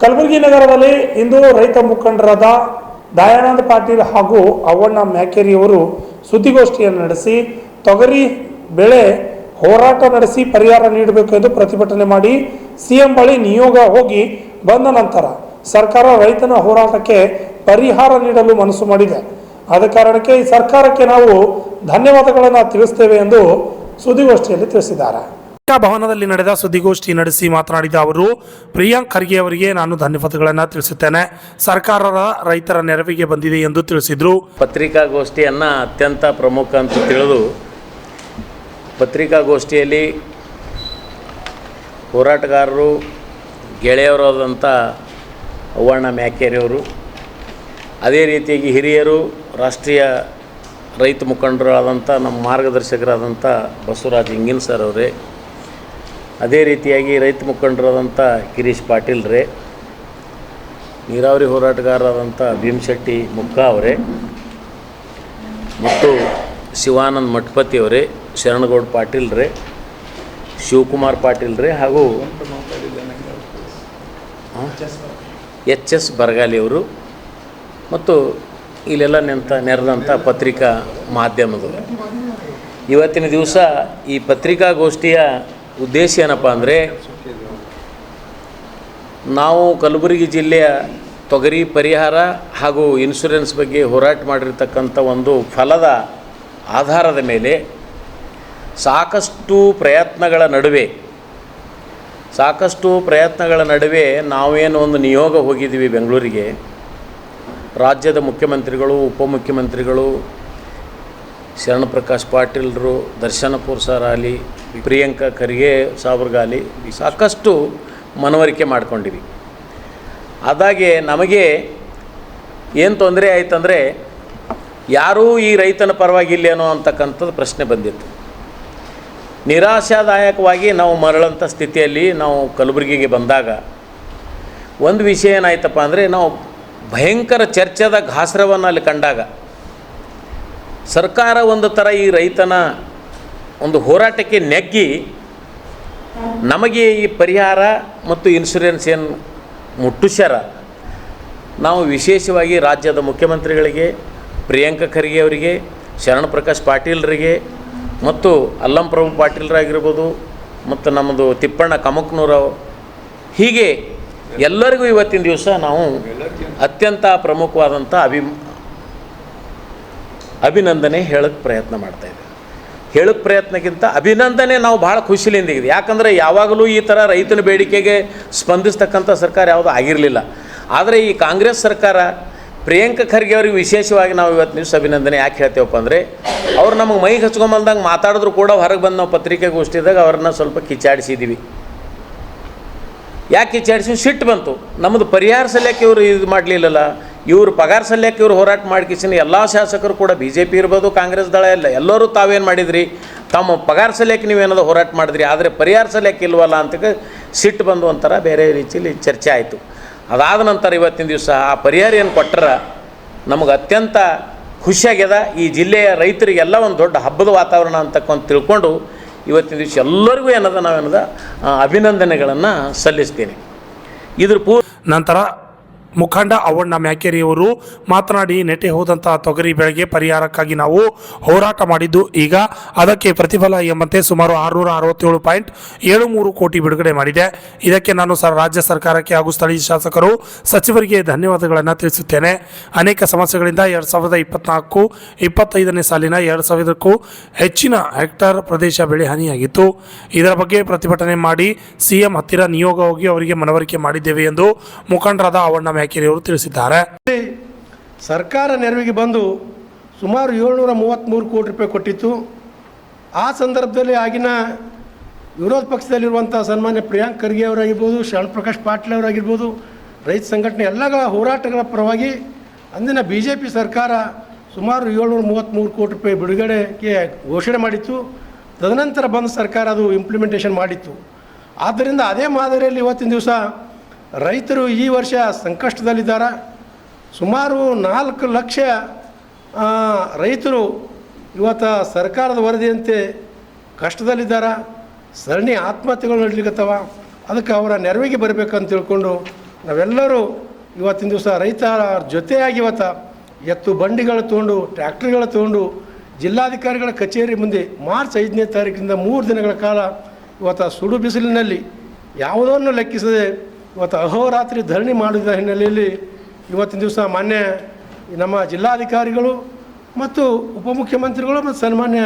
ಕಲಬುರಗಿ ನಗರದಲ್ಲಿ ಇಂದು ರೈತ ಮುಖಂಡರಾದ ದಯಾನಂದ ಪಾಟೀಲ್ ಹಾಗೂ ಅವ್ವಣ್ಣ ಮ್ಯಾಕೇರಿಯವರು ಸುದ್ದಿಗೋಷ್ಠಿಯನ್ನು ನಡೆಸಿ ತೊಗರಿ ಬೆಳೆ ಹೋರಾಟ ನಡೆಸಿ ಪರಿಹಾರ ನೀಡಬೇಕು ಎಂದು ಪ್ರತಿಭಟನೆ ಮಾಡಿ ಸಿಎಂ ಬಳಿ ನಿಯೋಗ ಹೋಗಿ ಬಂದ ನಂತರ ಸರ್ಕಾರ ರೈತನ ಹೋರಾಟಕ್ಕೆ ಪರಿಹಾರ ನೀಡಲು ಮನಸ್ಸು ಮಾಡಿದೆ. ಆದ ಕಾರಣಕ್ಕೆ ಈ ಸರ್ಕಾರಕ್ಕೆ ನಾವು ಧನ್ಯವಾದಗಳನ್ನು ತಿಳಿಸ್ತೇವೆ ಎಂದು ಸುದ್ದಿಗೋಷ್ಠಿಯಲ್ಲಿ ತಿಳಿಸಿದ್ದಾರೆ. ಭವನದಲ್ಲಿ ನಡೆದ ಸುದ್ದಿಗೋಷ್ಠಿ ನಡೆಸಿ ಮಾತನಾಡಿದ ಅವರು, ಪ್ರಿಯಾಂಕ್ ಖರ್ಗೆ ಅವರಿಗೆ ನಾನು ಧನ್ಯವಾದಗಳನ್ನು ತಿಳಿಸುತ್ತೇನೆ. ಸರ್ಕಾರ ರೈತರ ನೆರವಿಗೆ ಬಂದಿದೆ ಎಂದು ತಿಳಿಸಿದರು. ಪತ್ರಿಕಾಗೋಷ್ಠಿಯನ್ನು ಅತ್ಯಂತ ಪ್ರಮುಖ ಅಂತ ತಿಳಿದು ಪತ್ರಿಕಾಗೋಷ್ಠಿಯಲ್ಲಿ ಹೋರಾಟಗಾರರು ಗೆಳೆಯರಾದಂಥ ಅವ್ವಣ್ಣ ಮ್ಯಾಕೇರಿಯವರು, ಅದೇ ರೀತಿಯಾಗಿ ಹಿರಿಯರು ರಾಷ್ಟ್ರೀಯ ರೈತ ಮುಖಂಡರಾದಂಥ ನಮ್ಮ ಮಾರ್ಗದರ್ಶಕರಾದಂಥ ಬಸವರಾಜ್ ಇಂಗಿನ್ ಸರ್ ಅವರೇ, ಅದೇ ರೀತಿಯಾಗಿ ರೈತ ಮುಖಂಡರಾದಂಥ ಗಿರೀಶ್ ಪಾಟೀಲ್ ರೇ, ನೀರಾವರಿ ಹೋರಾಟಗಾರರಾದಂಥ ಭೀಮಶೆಟ್ಟಿ ಮುಖ ಅವರೇ ಮತ್ತು ಶಿವಾನಂದ್ ಮಠಪತಿ ಅವರೇ, ಶರಣಗೌಡ ಪಾಟೀಲ್ ರೇ, ಶಿವಕುಮಾರ್ ಪಾಟೀಲ್ ರೇ ಹಾಗೂ ಎಚ್ ಬರಗಾಲಿ ಅವರು ಮತ್ತು ಇಲ್ಲೆಲ್ಲ ನೆರೆದಂಥ ಪತ್ರಿಕಾ ಮಾಧ್ಯಮದವರು. ಇವತ್ತಿನ ದಿವಸ ಈ ಪತ್ರಿಕಾಗೋಷ್ಠಿಯ ಉದ್ದೇಶ ಏನಪ್ಪ ಅಂದರೆ, ನಾವು ಕಲಬುರಗಿ ಜಿಲ್ಲೆಯ ತೊಗರಿ ಪರಿಹಾರ ಹಾಗೂ ಇನ್ಶೂರೆನ್ಸ್ ಬಗ್ಗೆ ಹೋರಾಟ ಮಾಡಿರ್ತಕ್ಕಂಥ ಒಂದು ಫಲದ ಆಧಾರದ ಮೇಲೆ ಸಾಕಷ್ಟು ಪ್ರಯತ್ನಗಳ ನಡುವೆ ನಾವೇನು ಒಂದು ನಿಯೋಗ ಹೋಗಿದ್ದೀವಿ ಬೆಂಗಳೂರಿಗೆ. ರಾಜ್ಯದ ಮುಖ್ಯಮಂತ್ರಿಗಳು, ಉಪಮುಖ್ಯಮಂತ್ರಿಗಳು, ಶರಣಪ್ರಕಾಶ್ ಪಾಟೀಲ್ರು, ದರ್ಶನಪುರ್ ಸರ್ ಆಗಲಿ, ಪ್ರಿಯಾಂಕ ಖರ್ಗೆ ಸಾಬ್ರಗಾಲಿ ಸಾಕಷ್ಟು ಮನವರಿಕೆ ಮಾಡ್ಕೊಂಡಿವಿ. ಅದಾಗೆ ನಮಗೆ ಏನು ತೊಂದರೆ ಆಯ್ತಂದರೆ, ಯಾರೂ ಈ ರೈತನ ಪರವಾಗಿಲ್ಲೇನೋ ಅಂತಕ್ಕಂಥದ್ದು ಪ್ರಶ್ನೆ ಬಂದಿತ್ತು. ನಿರಾಶಾದಾಯಕವಾಗಿ ನಾವು ಮರಳಂಥ ಸ್ಥಿತಿಯಲ್ಲಿ ನಾವು ಕಲಬುರಗಿಗೆ ಬಂದಾಗ ಒಂದು ವಿಷಯ ಏನಾಯ್ತಪ್ಪ ಅಂದರೆ, ನಾವು ಭಯಂಕರ ಚರ್ಚೆದ ಘಾಸರವನ್ನು ಅಲ್ಲಿ ಕಂಡಾಗ ಸರ್ಕಾರ ಒಂದು ಥರ ಈ ರೈತನ ಒಂದು ಹೋರಾಟಕ್ಕೆ ನೆಗ್ಗಿ ನಮಗೆ ಈ ಪರಿಹಾರ ಮತ್ತು ಇನ್ಶೂರೆನ್ಸ್ ಏನು ಮುಟ್ಟುಸ್ಯಾರ, ನಾವು ವಿಶೇಷವಾಗಿ ರಾಜ್ಯದ ಮುಖ್ಯಮಂತ್ರಿಗಳಿಗೆ, ಪ್ರಿಯಾಂಕ ಖರ್ಗೆ ಅವರಿಗೆ, ಶರಣಪ್ರಕಾಶ್ ಪಾಟೀಲ್ರಿಗೆ ಮತ್ತು ಅಲ್ಲಂಪ್ರಭು ಪಾಟೀಲ್ರಾಗಿರ್ಬೋದು ಮತ್ತು ನಮ್ಮದು ತಿಪ್ಪಣ್ಣ ಕಮಕ್ನೂರಾವ್, ಹೀಗೆ ಎಲ್ಲರಿಗೂ ಇವತ್ತಿನ ದಿವಸ ನಾವು ಅತ್ಯಂತ ಪ್ರಮುಖವಾದಂಥ ಅಭಿನಂದನೆ ಹೇಳೋಕ್ಕೆ ಪ್ರಯತ್ನ ಮಾಡ್ತಾಯಿದ್ದೇವೆ. ಹೇಳೋಕ್ಕೆ ಪ್ರಯತ್ನಕ್ಕಿಂತ ಅಭಿನಂದನೆ ನಾವು ಭಾಳ ಖುಷಿಲಿಂದ ಇದೆ. ಯಾಕಂದರೆ ಯಾವಾಗಲೂ ಈ ಥರ ರೈತನ ಬೇಡಿಕೆಗೆ ಸ್ಪಂದಿಸ್ತಕ್ಕಂಥ ಸರ್ಕಾರ ಯಾವುದೂ ಆಗಿರಲಿಲ್ಲ. ಆದರೆ ಈ ಕಾಂಗ್ರೆಸ್ ಸರ್ಕಾರ ಪ್ರಿಯಾಂಕ ಖರ್ಗೆ ಅವ್ರಿಗೆ ವಿಶೇಷವಾಗಿ ನಾವು ಇವತ್ತು ದಿವಸ ಅಭಿನಂದನೆ ಯಾಕೆ ಹೇಳ್ತೇವಪ್ಪ ಅಂದರೆ, ಅವ್ರು ನಮಗೆ ಮೈಗೆ ಹಚ್ಕೊಂಬಂದಂಗೆ ಮಾತಾಡಿದ್ರು ಕೂಡ ಹೊರಗೆ ಬಂದು ನಾವು ಪತ್ರಿಕೆಗೋಷ್ಠಿದಾಗ ಅವ್ರನ್ನ ಸ್ವಲ್ಪ ಕಿಚ್ಚಾಡಿಸಿದ್ದೀವಿ. ಯಾಕೆ ಕಿಚ್ಚಾಡಿಸಿ ಸಿಟ್ಟು ಬಂತು. ನಮ್ಮದು ಪರಿಹಾರ ಸಲ್ಯಕ್ಕೆ ಇವರು ಇದು ಮಾಡಲಿಲ್ಲಲ್ಲ, ಇವರು ಪಗಾರ ಸಲ್ಯಕ್ಕೆ ಇವರು ಹೋರಾಟ ಮಾಡಿಕಿಸಿನ ಎಲ್ಲ ಶಾಸಕರು ಕೂಡ BJP ಇರ್ಬೋದು, ಕಾಂಗ್ರೆಸ್ ದಳ ಎಲ್ಲರೂ ತಾವೇನು ಮಾಡಿದ್ರಿ, ತಮ್ಮ ಪಗಾರ ಸಲ್ಯಕ್ಕೆ ನೀವೇನದು ಹೋರಾಟ ಮಾಡಿದ್ರಿ, ಆದರೆ ಪರಿಹಾರ ಸಲ್ಯಕ್ಕೆ ಇಲ್ವಲ್ಲ ಅಂತ ಸಿಟ್ಟು ಬಂದು ಒಂಥರ ಬೇರೆ ರೀತಿಯಲ್ಲಿ ಚರ್ಚೆ ಆಯಿತು. ಅದಾದ ನಂತರ ಇವತ್ತಿನ ದಿವಸ ಆ ಪರಿಹಾರ ಏನು ಕೊಟ್ಟರೆ ನಮಗೆ ಅತ್ಯಂತ ಖುಷಿಯಾಗ್ಯದ. ಈ ಜಿಲ್ಲೆಯ ರೈತರಿಗೆಲ್ಲ ಒಂದು ದೊಡ್ಡ ಹಬ್ಬದ ವಾತಾವರಣ ಅಂತಕ್ಕಂತ ತಿಳ್ಕೊಂಡು ಇವತ್ತಿನ ದಿವಸ ಎಲ್ಲರಿಗೂ ನಾವೇನದ ಅಭಿನಂದನೆಗಳನ್ನು ಸಲ್ಲಿಸ್ತೀನಿ. ಇದ್ರ ನಂತರ ಮುಖಂಡ ಅವ್ವಣ್ಣ ಮ್ಯಾಕೇರಿಯವರು ಮಾತನಾಡಿ, ನೆಟ್ಟೆ ಹೋದಂತಹ ತೊಗರಿ ಬೆಳೆಗೆ ಪರಿಹಾರಕ್ಕಾಗಿ ನಾವು ಹೋರಾಟ ಮಾಡಿದ್ದು, ಈಗ ಅದಕ್ಕೆ ಪ್ರತಿಫಲ ಎಂಬಂತೆ ಸುಮಾರು 667.73 ಕೋಟಿ ಬಿಡುಗಡೆ ಮಾಡಿದೆ. ಇದಕ್ಕೆ ನಾನು ರಾಜ್ಯ ಸರ್ಕಾರಕ್ಕೆ ಹಾಗೂ ಸ್ಥಳೀಯ ಶಾಸಕರು, ಸಚಿವರಿಗೆ ಧನ್ಯವಾದಗಳನ್ನು ತಿಳಿಸುತ್ತೇನೆ. ಅನೇಕ ಸಮಸ್ಯೆಗಳಿಂದ 2024-25ನೇ ಸಾಲಿನ 2000ಕ್ಕೂ ಹೆಚ್ಚಿನ ಹೆಕ್ಟರ್ ಪ್ರದೇಶ ಬೆಳೆ ಹಾನಿಯಾಗಿತ್ತು. ಇದರ ಬಗ್ಗೆ ಪ್ರತಿಭಟನೆ ಮಾಡಿ ಸಿಎಂ ಹತ್ತಿರ ನಿಯೋಗ ಹೋಗಿ ಅವರಿಗೆ ಮನವರಿಕೆ ಮಾಡಿದ್ದೇವೆ ಎಂದು ಮುಖಂಡರಾದ ಅವ್ವಣ್ಣ ಅವರು ತಿಳಿಸಿದ್ದಾರೆ. ಸರ್ಕಾರ ನೆರವಿಗೆ ಬಂದು ಸುಮಾರು 733 ಕೋಟಿ ರೂಪಾಯಿ ಕೊಟ್ಟಿತ್ತು. ಆ ಸಂದರ್ಭದಲ್ಲಿ ಆಗಿನ ವಿರೋಧ ಪಕ್ಷದಲ್ಲಿರುವಂಥ ಸನ್ಮಾನ್ಯ ಪ್ರಿಯಾಂಕ್ ಖರ್ಗೆ ಅವರಾಗಿರ್ಬೋದು, ಶರಣಪ್ರಕಾಶ್ ಪಾಟೀಲ್ ಅವರಾಗಿರ್ಬೋದು, ರೈತ ಸಂಘಟನೆ ಎಲ್ಲಗಳ ಹೋರಾಟಗಳ ಪರವಾಗಿ ಅಂದಿನ BJP ಸರ್ಕಾರ ಸುಮಾರು 733 ಕೋಟಿ ರೂಪಾಯಿ ಬಿಡುಗಡೆಗೆ ಘೋಷಣೆ ಮಾಡಿತ್ತು. ತದನಂತರ ಬಂದ ಸರ್ಕಾರ ಅದು ಇಂಪ್ಲಿಮೆಂಟೇಷನ್ ಮಾಡಿತ್ತು. ಆದ್ದರಿಂದ ಅದೇ ಮಾದರಿಯಲ್ಲಿ ಇವತ್ತಿನ ದಿವಸ ರೈತರು ಈ ವರ್ಷ ಸಂಕಷ್ಟದಲ್ಲಿದ್ದಾರೆ. ಸುಮಾರು 4 ಲಕ್ಷ ರೈತರು ಇವತ್ತು ಸರ್ಕಾರದ ವರದಿಯಂತೆ ಕಷ್ಟದಲ್ಲಿದ್ದಾರೆ. ಸರಣಿ ಆತ್ಮಹತ್ಯೆಗಳು ನಡೀಲಿಕ್ಕತ್ತವ. ಅದಕ್ಕೆ ಅವರ ನೆರವಿಗೆ ಬರಬೇಕಂತ ತಿಳ್ಕೊಂಡು ನಾವೆಲ್ಲರೂ ಇವತ್ತಿನ ದಿವಸ ರೈತರ ಜೊತೆಯಾಗಿ ಎತ್ತು ಬಂಡಿಗಳು ತೊಗೊಂಡು ಟ್ರ್ಯಾಕ್ಟರ್ಗಳು ತೊಗೊಂಡು ಜಿಲ್ಲಾಧಿಕಾರಿಗಳ ಕಚೇರಿ ಮುಂದೆ ಮಾರ್ಚ್ 5ನೇ ತಾರೀಕಿನಿಂದ 3 ದಿನಗಳ ಕಾಲ ಸುಡು ಬಿಸಿಲಿನಲ್ಲಿ ಯಾವುದನ್ನು ಲೆಕ್ಕಿಸದೆ ಅಹೋರಾತ್ರಿ ಧರಣಿ ಮಾಡಿದ ಹಿನ್ನೆಲೆಯಲ್ಲಿ ಇವತ್ತಿನ ದಿವಸ ಮಾನ್ಯ ನಮ್ಮ ಜಿಲ್ಲಾಧಿಕಾರಿಗಳು ಮತ್ತು ಉಪಮುಖ್ಯಮಂತ್ರಿಗಳು ಮತ್ತು ಸನ್ಮಾನ್ಯ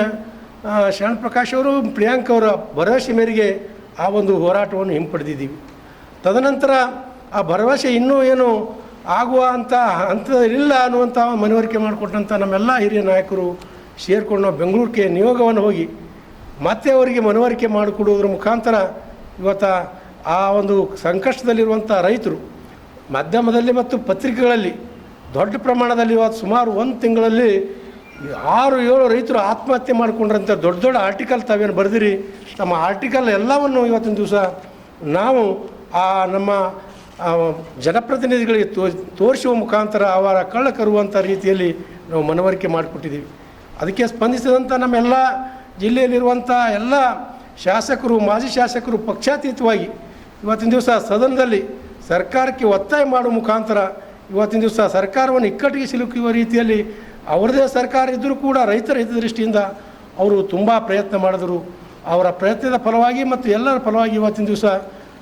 ಶರಣಪ್ರಕಾಶ್ ಅವರು ಪ್ರಿಯಾಂಕ್ ಅವರ ಭರವಸೆ ಮೇರೆಗೆ ಆ ಒಂದು ಹೋರಾಟವನ್ನು ಹಿಂಪಡೆದಿದ್ದೀವಿ. ತದನಂತರ ಆ ಭರವಸೆ ಇನ್ನೂ ಏನು ಆಗುವ ಹಂತದಲ್ಲಿಲ್ಲ ಅನ್ನುವಂಥ ಮನವರಿಕೆ ಮಾಡಿಕೊಟ್ಟಂಥ ನಮ್ಮೆಲ್ಲ ಹಿರಿಯ ನಾಯಕರು ಸೇರಿಕೊಂಡು ನಾವು ಬೆಂಗಳೂರಿಗೆ ನಿಯೋಗವನ್ನು ಹೋಗಿ ಮತ್ತೆ ಅವರಿಗೆ ಮನವರಿಕೆ ಮಾಡಿಕೊಡುವುದರ ಮುಖಾಂತರ ಆ ಒಂದು ಸಂಕಷ್ಟದಲ್ಲಿರುವಂಥ ರೈತರು ಮಾಧ್ಯಮದಲ್ಲಿ ಮತ್ತು ಪತ್ರಿಕೆಗಳಲ್ಲಿ ದೊಡ್ಡ ಪ್ರಮಾಣದಲ್ಲಿ ಸುಮಾರು 1 ತಿಂಗಳಲ್ಲಿ 6-7 ರೈತರು ಆತ್ಮಹತ್ಯೆ ಮಾಡಿಕೊಂಡ್ರಂಥ ದೊಡ್ಡ ಆರ್ಟಿಕಲ್ ತಾವೇನು ಬರೆದಿರಿ, ತಮ್ಮ ಆರ್ಟಿಕಲ್ ಎಲ್ಲವನ್ನು ಇವತ್ತಿನ ದಿವಸ ನಾವು ನಮ್ಮ ಜನಪ್ರತಿನಿಧಿಗಳಿಗೆ ತೋರಿಸುವ ಮುಖಾಂತರ ಅವರ ಕಳ್ಳ ಕರುವಂಥ ರೀತಿಯಲ್ಲಿ ನಾವು ಮನವರಿಕೆ ಮಾಡಿಕೊಟ್ಟಿದ್ದೀವಿ. ಅದಕ್ಕೆ ಸ್ಪಂದಿಸಿದಂಥ ನಮ್ಮೆಲ್ಲ ಜಿಲ್ಲೆಯಲ್ಲಿರುವಂಥ ಎಲ್ಲ ಶಾಸಕರು, ಮಾಜಿ ಶಾಸಕರು ಪಕ್ಷಾತೀತವಾಗಿ ಇವತ್ತಿನ ದಿವಸ ಸದನದಲ್ಲಿ ಸರ್ಕಾರಕ್ಕೆ ಒತ್ತಾಯ ಮಾಡುವ ಮುಖಾಂತರ ಇವತ್ತಿನ ದಿವಸ ಸರ್ಕಾರವನ್ನು ಇಕ್ಕಟ್ಟಿಗೆ ಸಿಲುಕುವ ರೀತಿಯಲ್ಲಿ ಅವರದೇ ಸರ್ಕಾರ ಇದ್ದರೂ ಕೂಡ ರೈತರ ಹಿತದೃಷ್ಟಿಯಿಂದ ಅವರು ತುಂಬ ಪ್ರಯತ್ನ ಮಾಡಿದರು. ಅವರ ಪ್ರಯತ್ನದ ಫಲವಾಗಿ ಮತ್ತು ಎಲ್ಲರ ಫಲವಾಗಿ ಇವತ್ತಿನ ದಿವಸ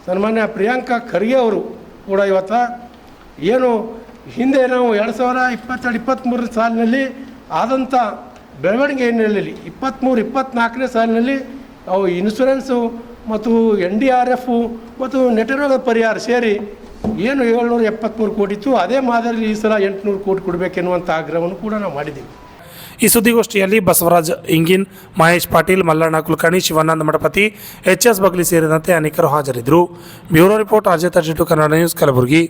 ಸನ್ಮಾನ್ಯ ಪ್ರಿಯಾಂಕಾ ಖರ್ಗೆ ಅವರು ಕೂಡ ಏನು ಹಿಂದೆ ನಾವು 2022-23 ಸಾಲಿನಲ್ಲಿ ಆದಂಥ ಬೆಳವಣಿಗೆ ಹಿನ್ನೆಲೆಯಲ್ಲಿ 23-24ನೇ ಸಾಲಿನಲ್ಲಿ ಅವು ಇನ್ಶೂರೆನ್ಸು ಮತ್ತು NDRF ಮತ್ತು ನೆಟರೋಗ ಪರಿಹಾರ ಸೇರಿ ಏನು 773 ಕೋಟಿ ಇತ್ತು, ಅದೇ ಮಾದರಿಯಲ್ಲಿ ಈ ಸಲ 800 ಕೋಟಿ ಕೊಡಬೇಕೆನ್ನುವಂಥ ಆಗ್ರಹವನ್ನು ಕೂಡ ನಾವು ಮಾಡಿದ್ದೀವಿ. ಈ ಸುದ್ದಿಗೋಷ್ಠಿಯಲ್ಲಿ ಬಸವರಾಜ್ ಇಂಗಿನ್, ಮಹೇಶ್ ಪಾಟೀಲ್, ಮಲ್ಲಣ್ಣ ಕುಲಕರ್ಣಿ, ಶಿವಾನಂದ ಮಠಪತಿ, HS ಬಗ್ಲಿ ಸೇರಿದಂತೆ ಅನೇಕರು ಹಾಜರಿದ್ದರು. ಬ್ಯೂರೋ ರಿಪೋರ್ಟ್ ಅಜಯ್ ತರ್ಜಿಟು, ಕನ್ನಡ ನ್ಯೂಸ್, ಕಲಬುರಗಿ.